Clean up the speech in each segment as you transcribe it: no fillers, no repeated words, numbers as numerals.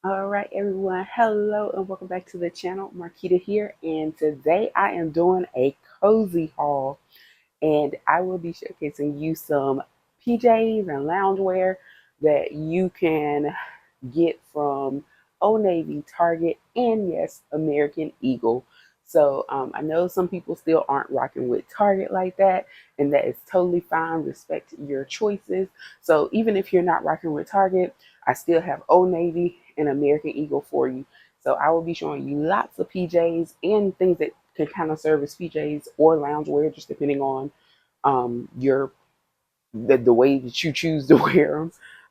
All right, everyone. Hello and welcome back to the channel. Marquita here, and today I am doing a cozy haul, and I will be showcasing you some PJs and loungewear that you can get from Old Navy, Target, and yes, American Eagle. So I know some people still aren't rocking with Target like that, and that is totally fine. Respect your choices. So even if you're not rocking with Target, I still have Old Navy and American Eagle for you. So I will be showing you lots of PJs and things that can kind of serve as PJs or loungewear, just depending on your the way that you choose to wear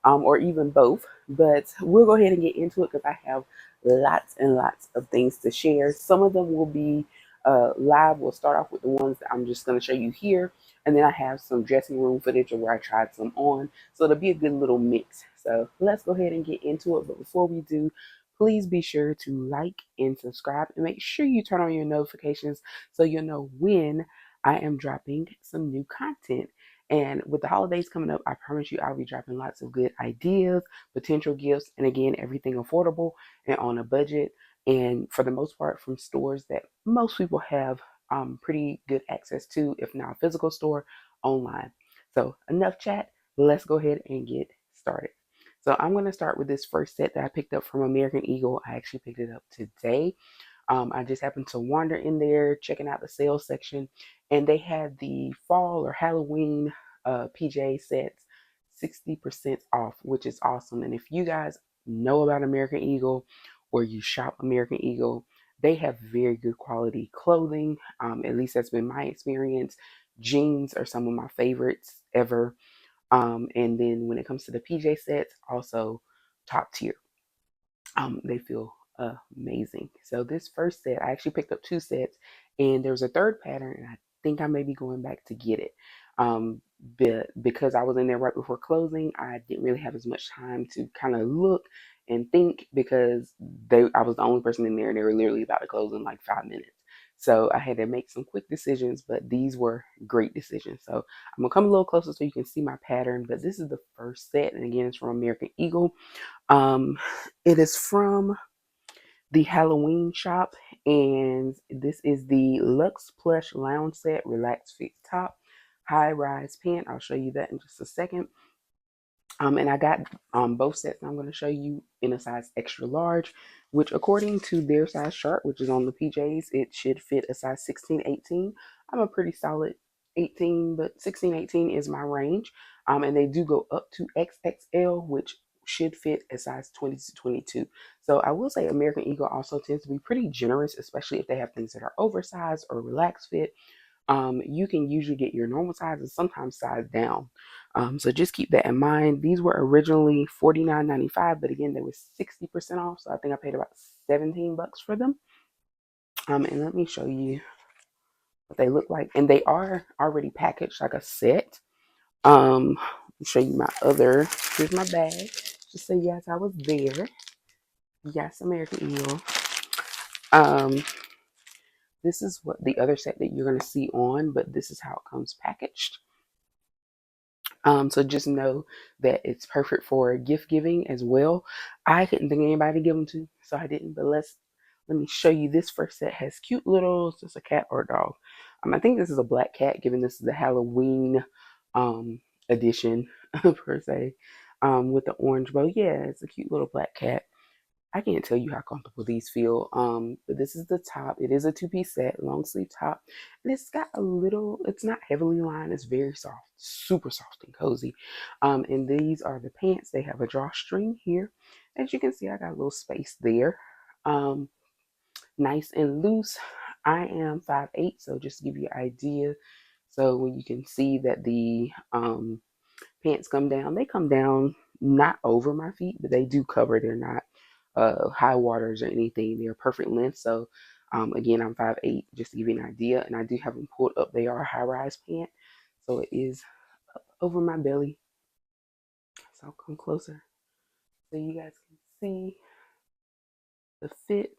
them, or even both. But we'll go ahead and get into it because I have lots and lots of things to share. Some of them will be live. We'll start off with the ones that I'm just going to show you here. And then I have some dressing room footage of where I tried some on. So it'll be a good little mix. So let's go ahead and get into it. But before we do, please be sure to like and subscribe and make sure you turn on your notifications so you'll know when I am dropping some new content. And with the holidays coming up, I promise you I'll be dropping lots of good ideas, potential gifts, and again, everything affordable and on a budget. And for the most part, from stores that most people have pretty good access to, if not a physical store, online. So, enough chat. Let's go ahead and get started. So, I'm going to start with this first set that I picked up from American Eagle. I actually picked it up today. I just happened to wander in there, checking out the sales section, and they had the fall or Halloween PJ sets 60% off, which is awesome. And if you guys know about American Eagle or you shop American Eagle, they have very good quality clothing. At least that's been my experience. Jeans are some of my favorites ever. And then when it comes to the PJ sets, also top tier. They feel amazing. So this first set, I actually picked up two sets, and there's a third pattern, and I think I may be going back to get it. But because I was in there right before closing, I didn't really have as much time to kind of look and think because I was the only person in there, and they were literally about to close in like 5 minutes. So I had to make some quick decisions, but these were great decisions. So I'm gonna come a little closer so you can see my pattern. But this is the first set, and again, it's from American Eagle. Um, it is from the Halloween shop, and this is the Luxe Plush Lounge Set Relax Fit Top High Rise Pant. I'll show you that in just a second. And I got both sets I'm going to show you in a size extra large, which according to their size chart, which is on the PJs, it should fit a size 16, 18. I'm a pretty solid 18, but 16, 18 is my range. And they do go up to XXL, which should fit a size 20 to 22. So I will say American Eagle also tends to be pretty generous, especially if they have things that are oversized or relaxed fit. You can usually get your normal size and sometimes size down. So just keep that in mind. These were originally $49.95, but again, they were 60% off. So I think I paid about $17 for them. And let me show you what they look like. And they are already packaged like a set. Let me show you my other. Here's my bag. Just so yes, I was there. Yes, American Eagle. Um, this is what the other set that you're gonna see on, but this is how it comes packaged. So just know that it's perfect for gift giving as well. I couldn't think of anybody to give them to, so I didn't. But let me show you. This first set has cute little, it's a cat or a dog. I think this is a black cat, given this is the Halloween edition per se, with the orange bow. Yeah, it's a cute little black cat. I can't tell you how comfortable these feel. But this is the top. It is a two-piece set, long sleeve top. And it's got a little, it's not heavily lined, it's very soft, super soft and cozy. And these are the pants. They have a drawstring here. As you can see, I got a little space there. Nice and loose. I am 5'8", so just to give you an idea. So when you can see that the pants come down, they come down not over my feet, but they do cover. They're not high waters or anything. They're perfect length. So again, I'm 5'8", just to give you an idea. And I do have them pulled up. They are a high-rise pant. So it is up over my belly. So I'll come closer so you guys can see the fit.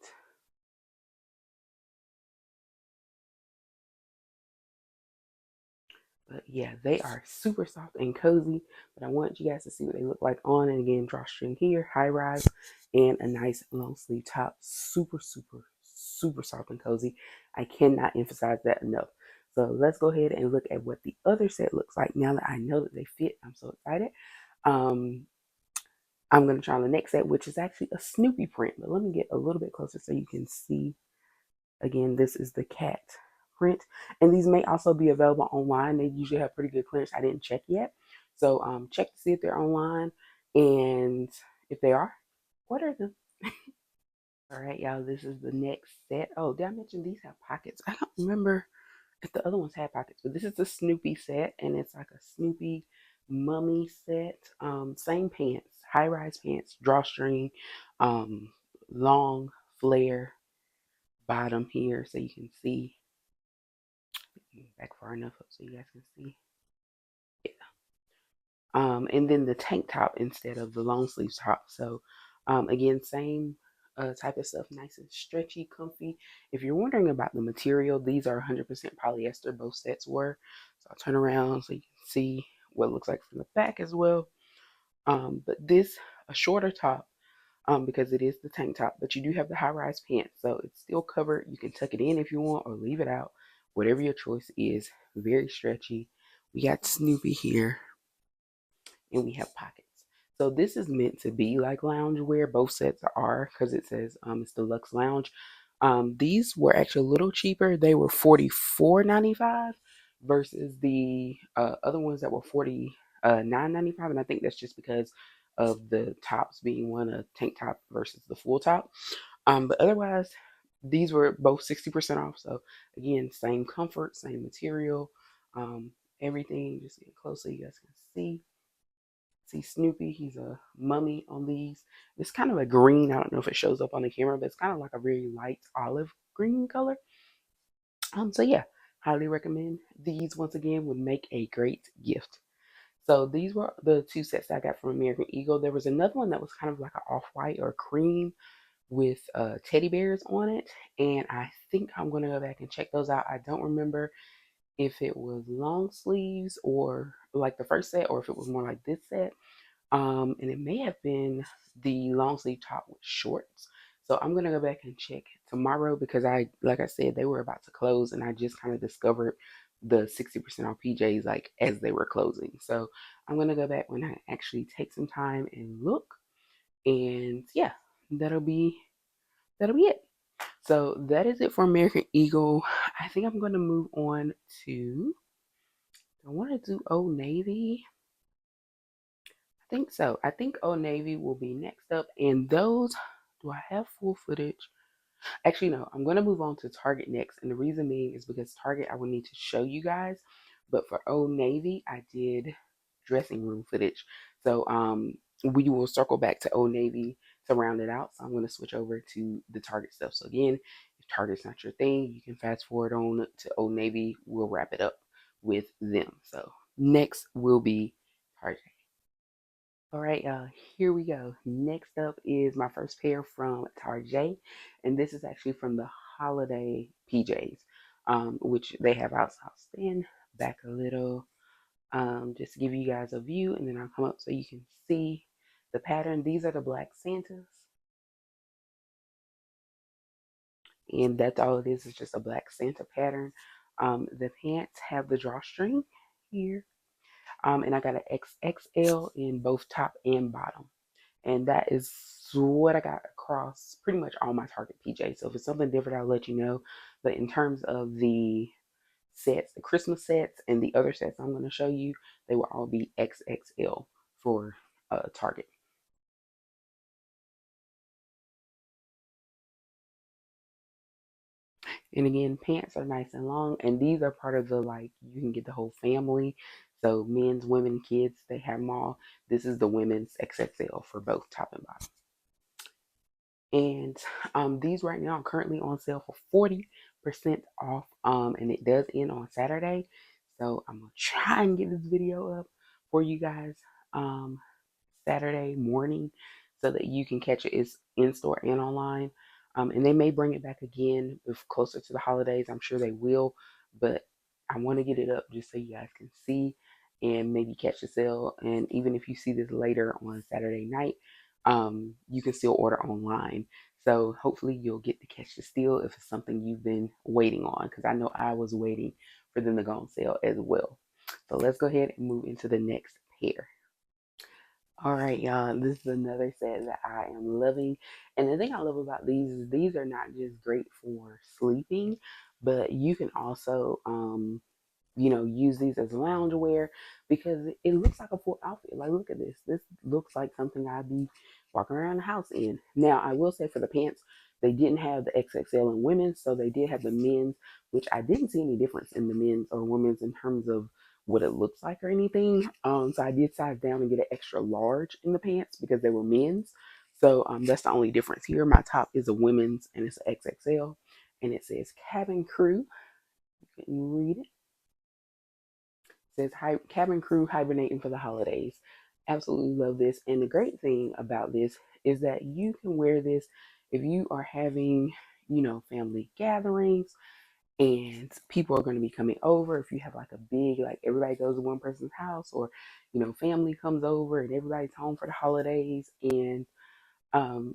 But yeah, they are super soft and cozy. But I want you guys to see what they look like on. And again, drawstring here, high rise, and a nice long sleeve top. Super, super, super soft and cozy. I cannot emphasize that enough. So let's go ahead and look at what the other set looks like now that I know that they fit. I'm so excited. Um, I'm going to try on the next set, which is actually a Snoopy print. But let me get a little bit closer so you can see. Again, this is the cat print. And these may also be available online. They usually have pretty good clearance. I didn't check yet. So check to see if they're online. And if they are, order them. All right, y'all, this is the next set. Oh, did I mention these have pockets? I don't remember if the other ones had pockets, but this is the Snoopy set, and it's like a Snoopy mummy set. Same pants, high-rise pants, drawstring, um, long flare bottom here, so you can see. Back far enough up so you guys can see. Yeah. And then the tank top instead of the long sleeves top. So again, same type of stuff, nice and stretchy, comfy. If you're wondering about the material, these are 100% polyester. Both sets were. So I'll turn around so you can see what it looks like from the back as well. But this a shorter top because it is the tank top, but you do have the high rise pants, so it's still covered. You can tuck it in if you want or leave it out, whatever your choice is. Very stretchy. We got Snoopy here, and we have pockets. So this is meant to be like lounge wear. Both sets are because it says it's deluxe lounge. These were actually a little cheaper. They were $44.95 versus the other ones that were $49.95, and I think that's just because of the tops being one a tank top versus the full top. But otherwise, these were both 60% off. So again, same comfort, same material, everything. Just get close so you guys can see. See Snoopy, he's a mummy on these. It's kind of a green. I don't know if it shows up on the camera, but it's kind of like a very light olive green color. So yeah, highly recommend these. Once again, would make a great gift. So these were the two sets I got from American Eagle. There was another one that was kind of like an off-white or cream with teddy bears on it, and I think I'm gonna go back and check those out. I don't remember if it was long sleeves or like the first set, or if it was more like this set. And it may have been the long sleeve top with shorts. So I'm gonna go back and check tomorrow because like I said, they were about to close, and I just kind of discovered the 60% off PJs like as they were closing. So I'm gonna go back when I actually take some time and look, and yeah, that'll be it. So that is it for American Eagle. I think I'm gonna move on to. I want to do Old Navy. I think so. I think Old Navy will be next up. And those, do I have full footage? Actually, no. I'm going to move on to Target next. And the reason being is because Target, I will need to show you guys. But for Old Navy, I did dressing room footage. So we will circle back to Old Navy to round it out. So I'm going to switch over to the Target stuff. So again, if Target's not your thing, you can fast forward on to Old Navy. We'll wrap it up with them. So next will be Target. All right, y'all, here we go. Next up is my first pair from Tarjay, and this is actually from the holiday PJs, which they have out. So I'll stand back a little, just to give you guys a view, and then I'll come up so you can see the pattern. These are the Black Santas, and that's all it is. It's just a Black Santa pattern. The pants have the drawstring here, and I got an XXL in both top and bottom. And that is what I got across pretty much all my Target PJs. So if it's something different, I'll let you know. But in terms of the sets, the Christmas sets, and the other sets I'm going to show you, they will all be XXL for Target. And again, pants are nice and long, and these are part of the like you can get the whole family. So men's, women, kids, they have them all. This is the women's XXL for both top and bottom. And these right now are currently on sale for 40% off. And it does end on Saturday. So I'm gonna try and get this video up for you guys Saturday morning so that you can catch it. It's in store and online. And they may bring it back again if closer to the holidays. I'm sure they will. But I want to get it up just so you guys can see and maybe catch the sale. And even if you see this later on Saturday night, you can still order online. So hopefully you'll get to catch the steal if it's something you've been waiting on, because I know I was waiting for them to go on sale as well. So let's go ahead and move into the next pair. All right, y'all. This is another set that I am loving. And the thing I love about these is these are not just great for sleeping, but you can also use these as loungewear because it looks like a full outfit. Like, look at this. This looks like something I'd be walking around the house in. Now, I will say for the pants, they didn't have the XXL in women's, so they did have the men's, which I didn't see any difference in the men's or women's in terms of what it looks like or anything. So I did size down and get an extra large in the pants because they were men's. So that's the only difference here. My top is a women's and it's an XXL, and it says cabin crew. You can read it. Says cabin crew hibernating for the holidays. Absolutely love this. And the great thing about this is that you can wear this if you are having, family gatherings and people are going to be coming over. If you have like a big, like everybody goes to one person's house, or, family comes over and everybody's home for the holidays, and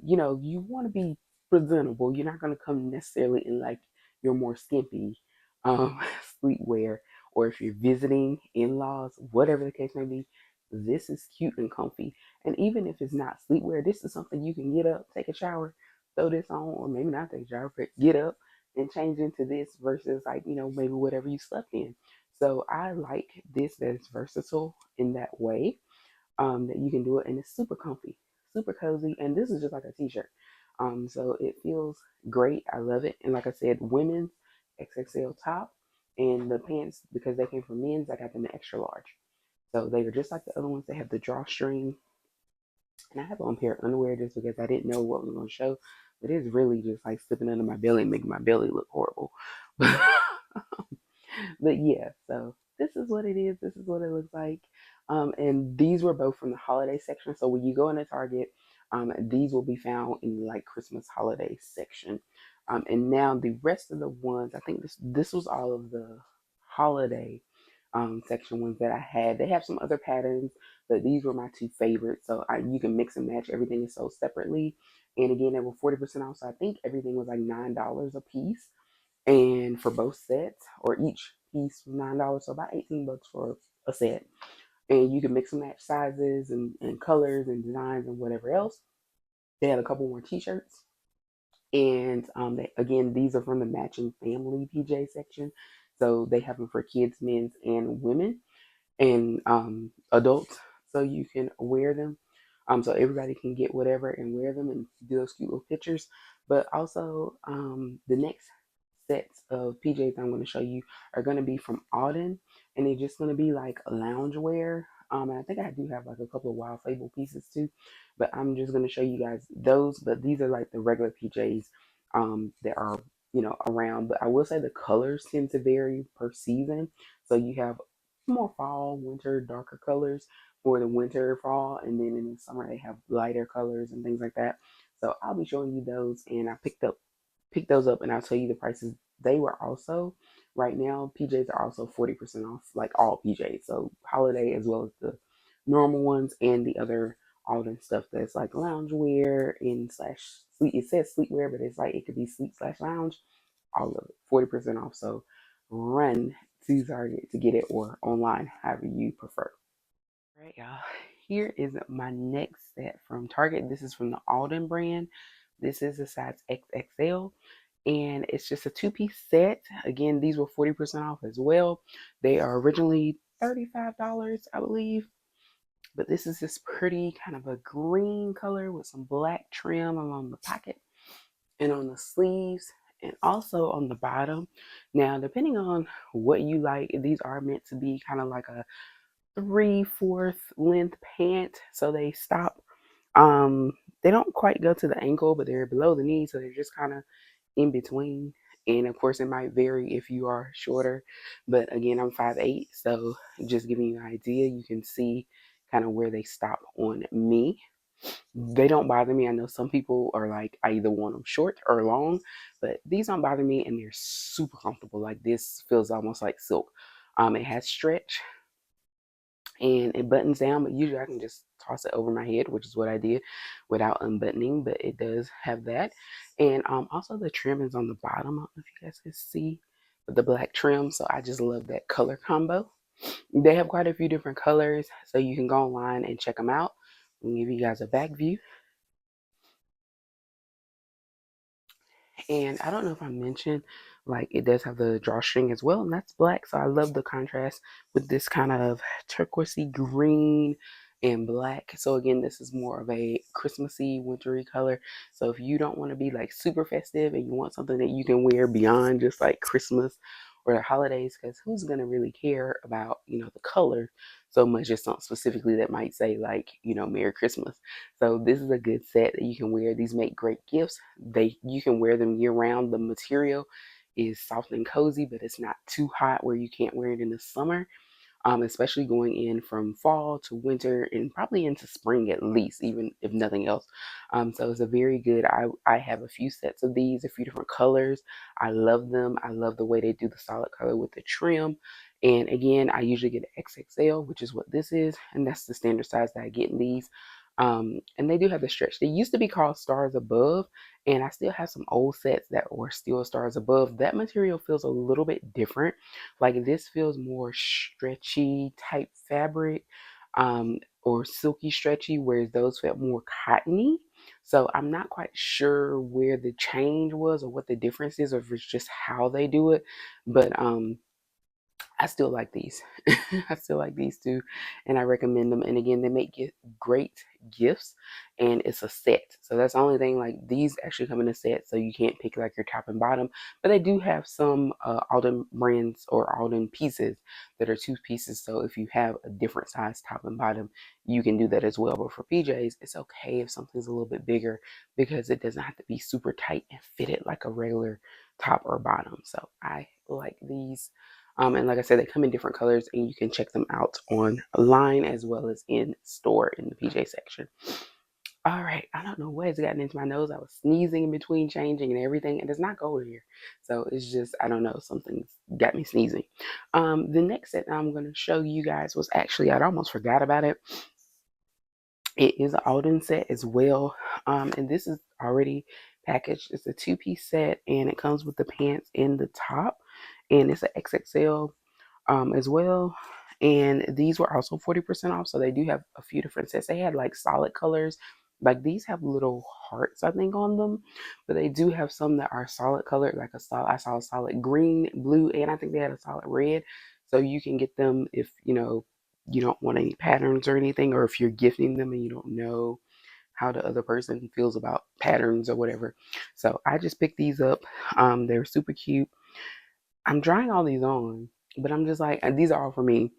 you want to be presentable. You're not going to come necessarily in like your more skimpy sleepwear, or if you're visiting in-laws, whatever the case may be, this is cute and comfy. And even if it's not sleepwear, this is something you can get up, take a shower, throw this on, or maybe not take a shower, but get up and change into this versus like, maybe whatever you slept in. So I like this that it's versatile in that way, that you can do it, and it's super comfy, super cozy, and this is just like a t-shirt. So it feels great. I love it. And like I said, women's XXL top, and the pants, because they came from men's, I got them in extra large. So they are just like the other ones. They have the drawstring, and I have on a pair of underwear just because I didn't know what was going to show, but it's really just like slipping under my belly and making my belly look horrible. But yeah, so this is what it is. This is what it looks like. And these were both from the holiday section. So when you go into Target, these will be found in like Christmas holiday section. And now the rest of the ones, I think this was all of the holiday section ones that I had. They have some other patterns, but these were my two favorites. So you can mix and match. Everything is sold separately. And again, they were 40% off. So I think everything was like $9 a piece, and for both sets, or each piece was $9, so about 18 bucks for a set. And you can mix and match sizes and colors and designs and whatever else. They had a couple more t-shirts, and again, these are from the matching family PJ section, so they have them for kids, men's, and women, and adults, so you can wear them. So everybody can get whatever and wear them and do those cute little pictures. But also, the next sets of PJs I'm going to show you are going to be from Auden, and they're just going to be like loungewear. And I think I do have like a couple of Wild Fable pieces too, but I'm just going to show you guys those. But these are like the regular PJs that are around. But I will say the colors tend to vary per season. So you have more fall, winter, darker colors for the winter, fall, and then in the summer they have lighter colors and things like that. So I'll be showing you those, and I pick those up, and I'll tell you the prices. They were also, right now, PJs are also 40% off, like all PJs. So holiday as well as the normal ones and the other Alden stuff that's like loungewear and slash sleep. It says sleepwear, but it's like it could be sleep slash lounge. All of it, 40% off. So run to Target to get it, or online, however you prefer. All right, y'all. Here is my next set from Target. This is from the Alden brand. This is a size XXL, and it's just a two-piece set. Again, these were 40% off as well. They are originally $35, I believe, but this is this pretty kind of a green color with some black trim along the pocket and on the sleeves, and also on the bottom. Now, depending on what you like, these are meant to be kind of like a 3/4 length pant, so they stop. Um, they don't quite go to the ankle, but they're below the knee, so they're just kind of in between. And of course, it might vary if you are shorter. But again, I'm 5'8", so just giving you an idea, you can see kind of where they stop on me. They don't bother me. I know some people are like, I either want them short or long, but these don't bother me and they're super comfortable. Like this feels almost like silk. It has stretch and it buttons down, but usually I can just toss it over my head, which is what I did without unbuttoning, but it does have that. And also the trim is on the bottom. I don't know if you guys can see the black trim. So I just love that color combo. They have quite a few different colors, so you can go online and check them out. I'll give you guys a back view. And I don't know if I mentioned, like it does have the drawstring as well, and that's black. So I love the contrast with this kind of turquoisey green and black. So again, this is more of a Christmassy, wintry color. So if you don't want to be like super festive and you want something that you can wear beyond just like Christmas or the holidays, because who's gonna really care about, the color so much? Just something specifically that might say like, Merry Christmas. So this is a good set that you can wear. These make great gifts. You can wear them year round. The material is soft and cozy, but it's not too hot where you can't wear it in the summer, especially going in from fall to winter and probably into spring at least, even if nothing else. So it's a very good. I have a few sets of these, a few different colors. I love them. I love the way they do the solid color with the trim. And again, I usually get an XXL, which is what this is, and that's the standard size that I get in these. And they do have the stretch. They used to be called Stars Above, and I still have some old sets that were still Stars Above. That material feels a little bit different. Like this feels more stretchy type fabric, or silky stretchy, whereas those felt more cottony. So I'm not quite sure where the change was or what the difference is, or if it's just how they do it. But I still like these. I still like these too, and I recommend them. And again, they make great gifts, and it's a set. So that's the only thing. Like these actually come in a set, so you can't pick like your top and bottom. But they do have some Alden brands or Alden pieces that are two pieces. So if you have a different size top and bottom, you can do that as well. But for PJs, it's okay if something's a little bit bigger because it doesn't have to be super tight and fitted like a regular top or bottom. So I like these. And like I said, they come in different colors and you can check them out online as well as in store in the PJ section. All right, I don't know what has gotten into my nose. I was sneezing in between changing and everything, and it's not cold here. So it's just, I don't know, something's got me sneezing. The next set I'm going to show you guys was actually, I'd almost forgot about it. It is an Alden set as well. And this is already packaged. It's a two-piece set and it comes with the pants and the top. And it's an XXL as well. And these were also 40% off. So they do have a few different sets. They had like solid colors. Like these have little hearts, I think, on them. But they do have some that are solid colored, like I saw a solid green, blue, and I think they had a solid red. So you can get them if, you don't want any patterns or anything, or if you're gifting them and you don't know how the other person feels about patterns or whatever. So I just picked these up. They're super cute. I'm trying all these on, but I'm just like, and these are all for me.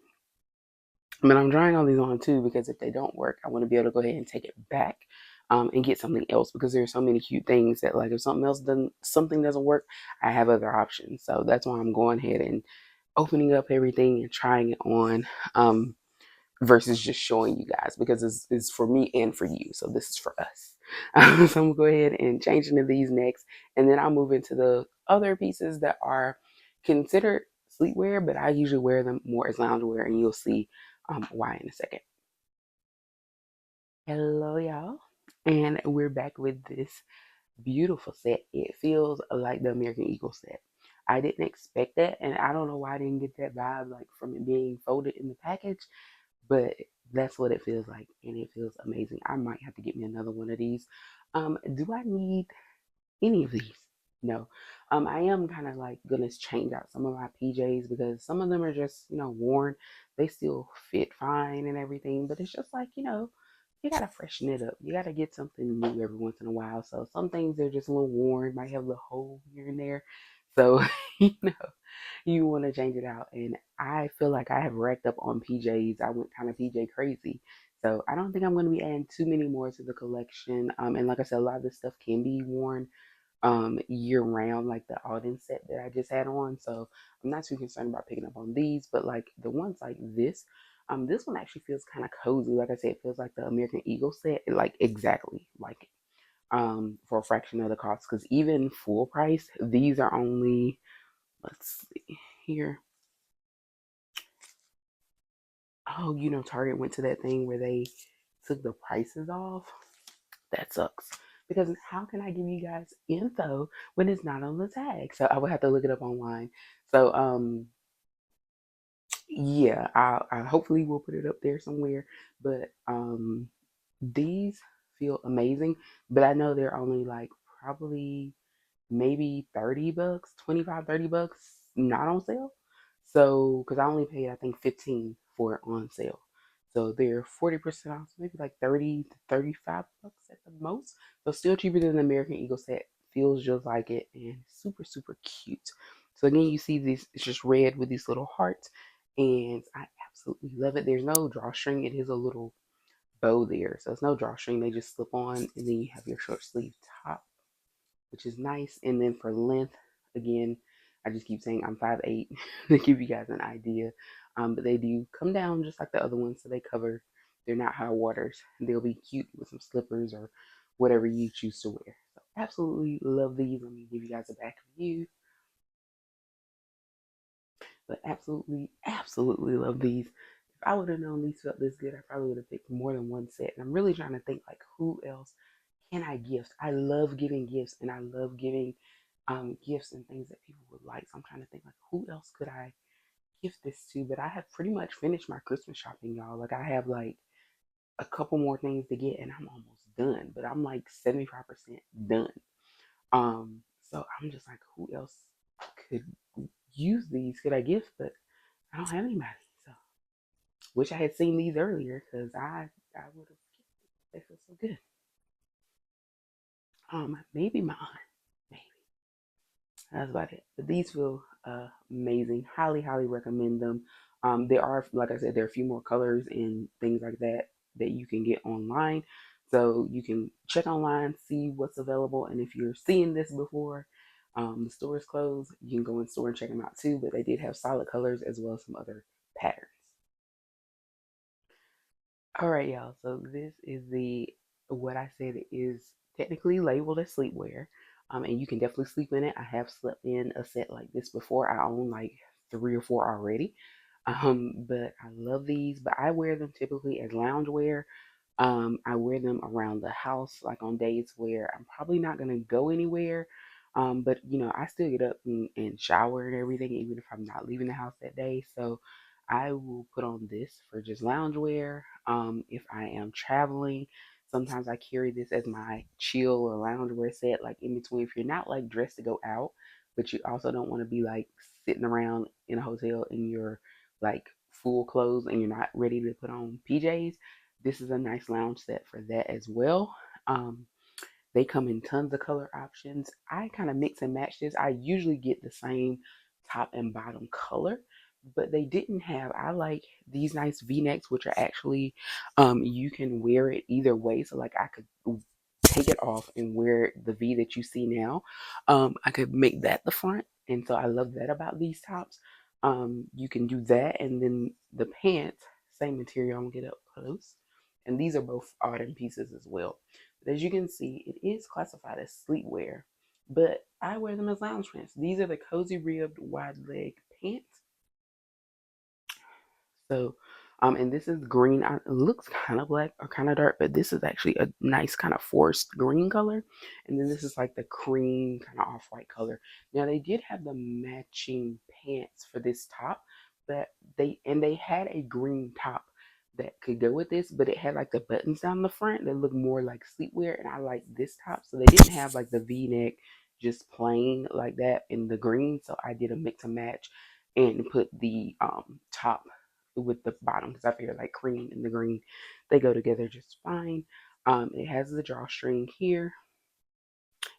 But I'm trying all these on too because if they don't work, I want to be able to go ahead and take it back, and get something else because there's so many cute things that like if something doesn't work, I have other options. So that's why I'm going ahead and opening up everything and trying it on. Versus just showing you guys because it's for me and for you. So this is for us. So I'm gonna go ahead and change into these next, and then I'll move into the other pieces that are considered sleepwear, but I usually wear them more as loungewear, and you'll see why in a second. Hello, y'all, and we're back with this beautiful set. It feels like the American Eagle set. I didn't expect that, and I don't know why I didn't get that vibe like from it being folded in the package. But that's what it feels like, and it feels amazing. I might have to get me another one of these. Do I need any of these? No. I am kind of like gonna change out some of my PJs because some of them are just, worn. They still fit fine and everything, but it's just like, you gotta freshen it up. You gotta get something new every once in a while. So some things are just a little worn, might have a little hole here and there. So, you know, you want to change it out. And I feel like I have racked up on PJs. I went kind of PJ crazy. So I don't think I'm going to be adding too many more to the collection. And like I said, a lot of this stuff can be worn year round, like the Alden set that I just had on. So I'm not too concerned about picking up on these, but like the ones like this, This one actually feels kind of cozy. Like I said, it feels like the American Eagle set, like exactly like it. For a fraction of the cost. Because even full price, these are only, let's see here. Oh, Target went to that thing where they took the prices off. That sucks. Because how can I give you guys info when it's not on the tag? So I would have to look it up online. So yeah, I hopefully will put it up there somewhere. But these feel amazing. But I know they're only like probably maybe 30 bucks, 25, 30 bucks, not on sale. So, because I only paid, I think, 15 for it on sale. So they're 40% off, so maybe like 30 to 35 bucks at the most. So still cheaper than the American Eagle set. Feels just like it and super, super cute. So again, you see this, it's just red with these little hearts. And I absolutely love it. There's no drawstring. It is a little bow there. So it's no drawstring. They just slip on and then you have your short sleeve top, which is nice. And then for length, again, I just keep saying I'm 5'8" to give you guys an idea. But they do come down just like the other ones, so they cover. They're not high waters. They'll be cute with some slippers or whatever you choose to wear. So absolutely love these. Let me give you guys a back view. But absolutely, absolutely love these. If I would have known these felt this good, I probably would have picked more than one set. And I'm really trying to think like who else can I gift? I love giving gifts and I love giving gifts and things that people would like. So I'm trying to think like who else could I gift this to? But I have pretty much finished my Christmas shopping, y'all. Like I have like a couple more things to get and I'm almost done. But I'm like 75% done. So I'm just like, who else could use these? Could I gift? But I don't have anybody. So wish I had seen these earlier because I would have. They feel so good. Maybe my aunt. Maybe that's about it. But these feel amazing. Highly, highly recommend them. There are, like I said, there are a few more colors and things like that that you can get online. So you can check online, see what's available, and if you're seeing this before the store is closed, you can go in store and check them out too. But they did have solid colors as well as some other patterns. All right, y'all. So this is the what I said is technically labeled as sleepwear, and you can definitely sleep in it. I have slept in a set like this before. I own like three or four already, but I love these. But I wear them typically as loungewear. I wear them around the house, like on days where I'm probably not gonna go anywhere. But I still get up and shower and everything, even if I'm not leaving the house that day. So I will put on this for just loungewear. If I am traveling, sometimes I carry this as my chill or loungewear set, like in between. If you're not like dressed to go out, but you also don't want to be like sitting around in a hotel in your like full clothes and you're not ready to put on PJs, this is a nice lounge set for that as well. Um, they come in tons of color options. I kind of mix and match this. I usually get the same top and bottom color, but they didn't have. I like these nice V-necks, which are actually you can wear it either way. So like I could take it off and wear the V that you see now. I could make that the front, and so I love that about these tops. You can do that, and then the pants, same material. I'm gonna get up close, and these are both autumn pieces as well. But as you can see, it is classified as sleepwear, but I wear them as lounge pants. These are the cozy ribbed wide leg pants. So, and this is green. It looks kind of black or kind of dark, but this is actually a nice kind of forest green color. And then this is like the cream kind of off-white color. Now they did have the matching pants for this top, but they had a green top that could go with this, but it had like the buttons down the front that looked more like sleepwear, and I like this top. So they didn't have like the V-neck just plain like that in the green. So I did a mix and match and put the top with the bottom because I figured like cream and the green they go together just fine. It has the drawstring here,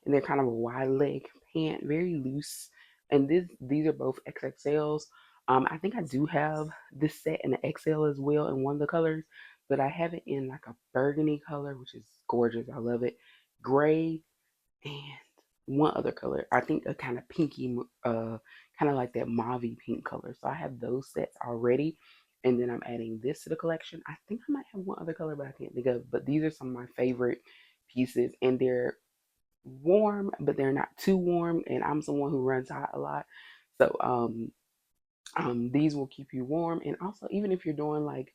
and they're kind of a wide leg pant, very loose. And these are both XXLs. I think I do have this set in the XL as well in one of the colors, but I have it in like a burgundy color, which is gorgeous. I love it. Gray and one other color. I think a kind of pinky, kind of like that mauvey pink color. So I have those sets already. And then I'm adding this to the collection. I think I might have one other color, but I can't think of. But these are some of my favorite pieces, and they're warm, but they're not too warm. And I'm someone who runs hot a lot, so these will keep you warm. And also, even if you're doing like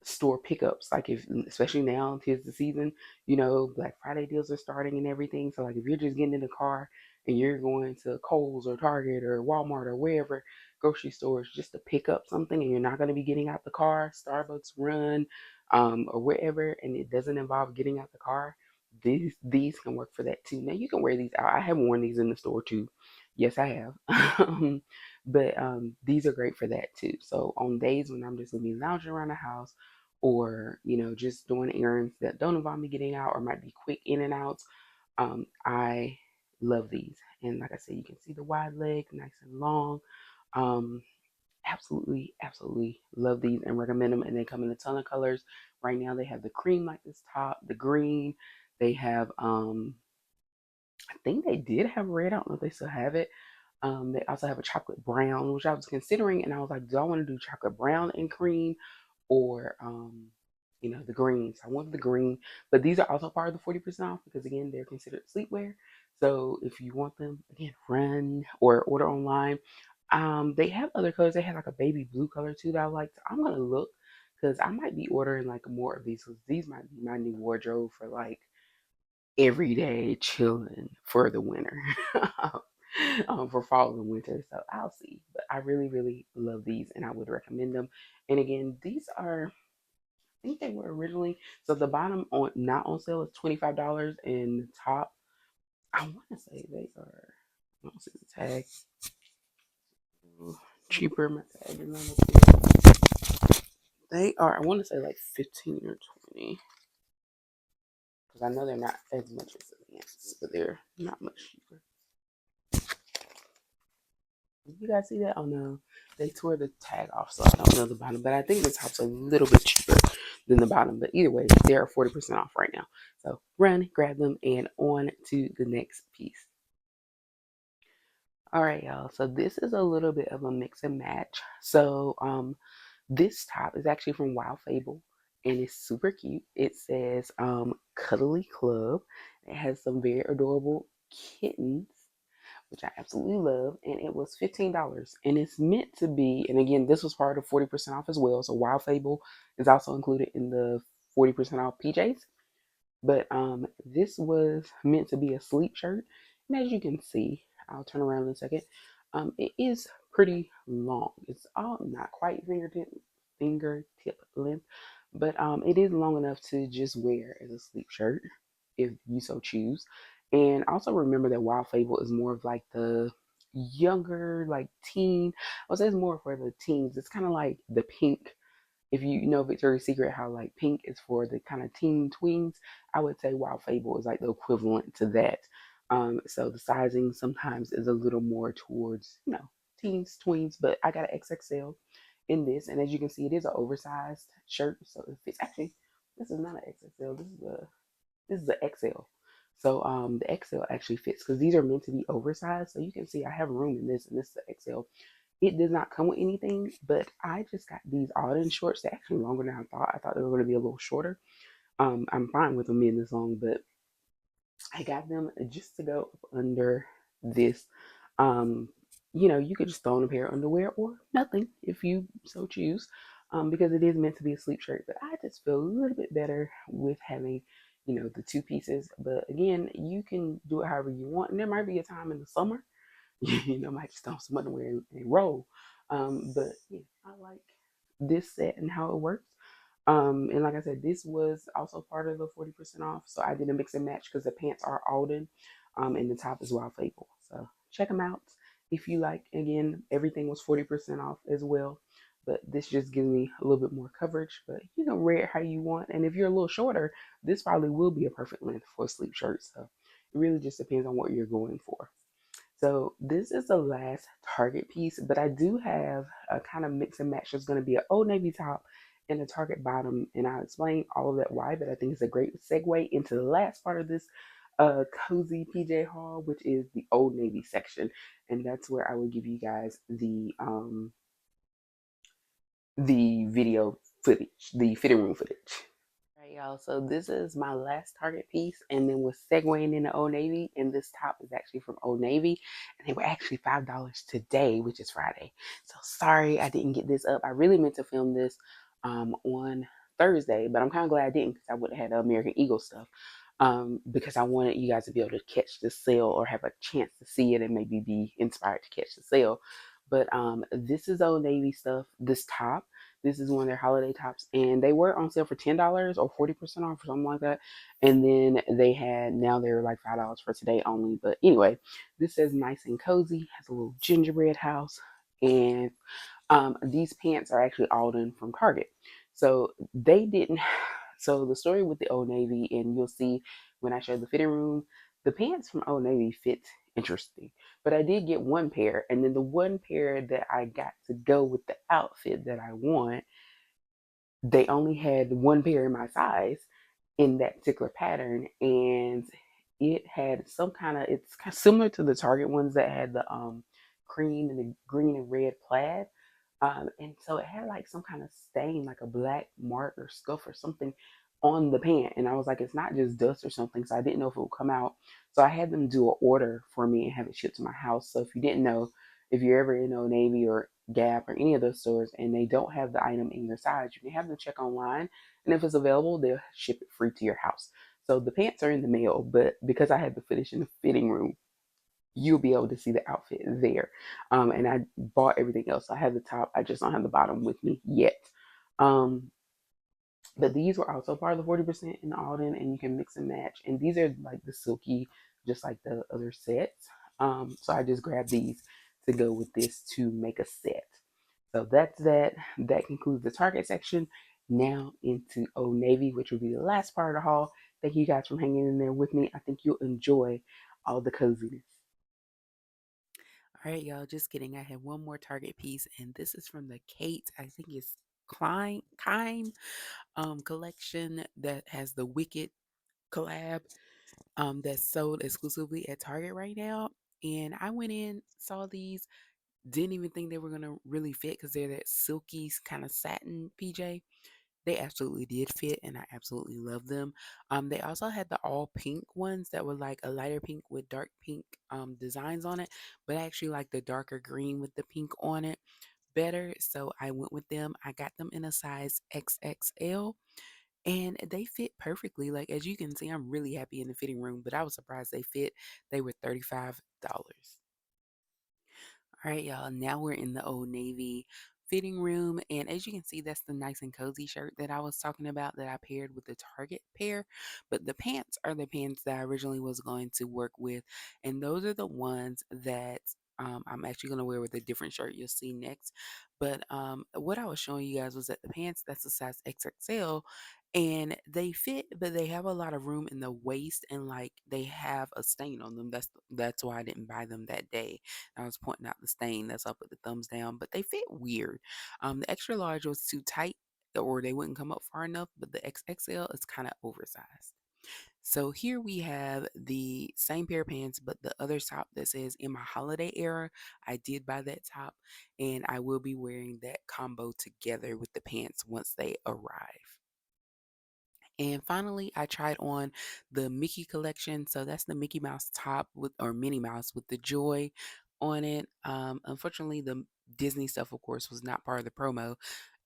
store pickups, like if especially now tis the season, Black Friday deals are starting and everything. So like if you're just getting in the car and you're going to Kohl's or Target or Walmart or wherever grocery stores just to pick up something, and you're not going to be getting out the car, Starbucks run, or wherever, and it doesn't involve getting out the car, these can work for that too. Now you can wear these out. I have worn these in the store too. Yes, I have. But these are great for that too. So on days when I'm just gonna be lounging around the house, or just doing errands that don't involve me getting out or might be quick in and outs, I love these. And like I said, you can see the wide leg, nice and long. um Absolutely, absolutely love these and recommend them. And they come in a ton of colors. Right now they have the cream like this top, the green. They have I think they did have red. I don't know if they still have it. They also have a chocolate brown, which I was considering, and I was like, do I want to do chocolate brown and cream, or the greens? I want the green, but these are also part of the 40% off because again, they're considered sleepwear. So if you want them, again, run or order online. They have other colors. They have like a baby blue color too that I like. I'm gonna look because I might be ordering like more of these because these might be my new wardrobe for like everyday chilling for the winter. For fall and winter. So I'll see. But I really, really love these and I would recommend them. And again, these are, I think they were originally, so the bottom on not on sale is $25, and the top, I want to say they are, I don't see the tag. Ooh, cheaper. My tag is not up here. They are, I want to say like 15 or 20. Because I know they're not as much as the pants, but they're not much cheaper. You guys see that? Oh no, they tore the tag off, so I don't know the bottom. But I think the top's a little bit cheaper than the bottom. But either way, they are 40% off right now. So run, grab them, and on to the next piece. All right, y'all. So this is a little bit of a mix and match. So this top is actually from Wild Fable, and it's super cute. It says Cuddly Club. It has some very adorable kittens, which I absolutely love, and it was $15. And it's meant to be, and again, this was part of 40% off as well. So Wild Fable is also included in the 40% off PJs. But this was meant to be a sleep shirt. And as you can see, I'll turn around in a second. It is pretty long. It's all not quite fingertip length, but it is long enough to just wear as a sleep shirt if you so choose. And also remember that Wild Fable is more of like the younger, like teen. I would say it's more for the teens. It's kind of like the pink, if you know Victoria's Secret, how like pink is for the kind of teen tweens, I would say Wild Fable is like the equivalent to that. So the sizing sometimes is a little more towards, teens, tweens, but I got an XXL in this, and as you can see, it is an oversized shirt, so it fits. Actually, this is not an XXL. This is the XL. So the XL actually fits because these are meant to be oversized. So you can see I have room in this, and this is the XL. It does not come with anything, but I just got these Auden shorts. They're actually longer than I thought. I thought they were going to be a little shorter. I'm fine with them being this long, but I got them just to go up under this. Um, you could just throw on a pair of underwear or nothing if you so choose, because it is meant to be a sleep shirt. But I just feel a little bit better with having, the two pieces. But again, you can do it however you want. And there might be a time in the summer might just throw some underwear and roll. But yeah, I like this set and how it works. And like I said, this was also part of the 40% off. So I did a mix and match because the pants are Alden, and the top is Wild Fable. So check them out if you like. Again, everything was 40% off as well. But this just gives me a little bit more coverage. But you can wear it how you want. And if you're a little shorter, this probably will be a perfect length for a sleep shirt. So it really just depends on what you're going for. So this is the last Target piece, but I do have a kind of mix and match. There's going to be an Old Navy top and a Target bottom, and I'll explain all of that why, but I think it's a great segue into the last part of this cozy PJ haul, which is the Old Navy section. And that's where I will give you guys the video footage, the fitting room footage. All right, y'all. So this is my last Target piece, and then we're segueing into Old Navy. And this top is actually from Old Navy, and they were actually $5 today, which is Friday. So sorry I didn't get this up. I really meant to film this on Thursday, but I'm kind of glad I didn't because I would have had American Eagle stuff. Because I wanted you guys to be able to catch the sale or have a chance to see it and maybe be inspired to catch the sale. But this is Old Navy stuff. This top. This is one of their holiday tops, and they were on sale for $10 or 40% off or something like that. And then they had now they're like $5 for today only. But anyway, this says nice and cozy. Has a little gingerbread house, and these pants are actually all done from Target. So they didn't. So the story with the Old Navy, and you'll see when I show the fitting room, the pants from Old Navy fit interesting. But I did get one pair, and then the one pair that I got to go with the outfit that I want, they only had one pair in my size in that particular pattern, and it had some kind of it's kind of similar to the Target ones that had the cream and the green and red plaid. And so it had like some kind of stain, like a black mark or scuff or something on the pant. And I was like, it's not just dust or something. So I didn't know if it would come out. So I had them do an order for me and have it shipped to my house. So if you didn't know, if you're ever in Old Navy or Gap or any of those stores and they don't have the item in your size, you can have them check online. And if it's available, they'll ship it free to your house. So the pants are in the mail, but because I had the finish in the fitting room, you'll be able to see the outfit there. And I bought everything else. I have the top, I just don't have the bottom with me yet. Um, but these were also part of the 40% in Alden, and you can mix and match. And these are like the silky, just like the other sets. So I just grabbed these to go with this to make a set. So that's that. That concludes the Target section. Now into Old Navy, which will be the last part of the haul. Thank you guys for hanging in there with me. I think you'll enjoy all the coziness. All right, y'all, just kidding. I have one more Target piece, and this is from the Kate, I think it's Klein Kime collection that has the Wicked collab that's sold exclusively at Target right now. And I went in, saw these, didn't even think they were gonna really fit because they're that silky kind of satin PJ. They absolutely did fit, and I absolutely love them. They also had the all pink ones that were like a lighter pink with dark pink designs on it, but I actually like the darker green with the pink on it better. So I went with them. I got them in a size XXL, and they fit perfectly. Like as you can see, I'm really happy in the fitting room, but I was surprised they fit. They were $35. All right, y'all. Now we're in the Old Navy fitting room. And as you can see, that's the nice and cozy shirt that I was talking about that I paired with the Target pair. But the pants are the pants that I originally was going to work with. And those are the ones that I'm actually going to wear with a different shirt you'll see next. But what I was showing you guys was that the pants, that's a size XXL, and they fit, but they have a lot of room in the waist, and like they have a stain on them. That's why I didn't buy them that day. I was pointing out the stain. That's why I put the thumbs down, but they fit weird. The extra large was too tight, or they wouldn't come up far enough, but the XXL is kind of oversized. So here we have the same pair of pants, but the other top that says in my holiday era. I did buy that top, and I will be wearing that combo together with the pants once they arrive. And finally, I tried on the Mickey collection. So that's the Mickey Mouse top with, or Minnie Mouse with the joy on it. Unfortunately, the Disney stuff, of course, was not part of the promo.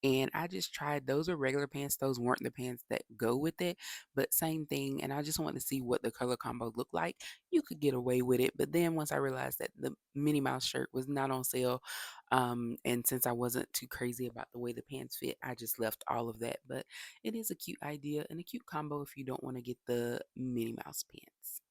And I just tried, those are regular pants. Those weren't the pants that go with it, but same thing. And I just wanted to see what the color combo looked like. You could get away with it. But then once I realized that the Minnie Mouse shirt was not on sale, and since I wasn't too crazy about the way the pants fit, I just left all of that. But it is a cute idea and a cute combo if you don't want to get the Minnie Mouse pants.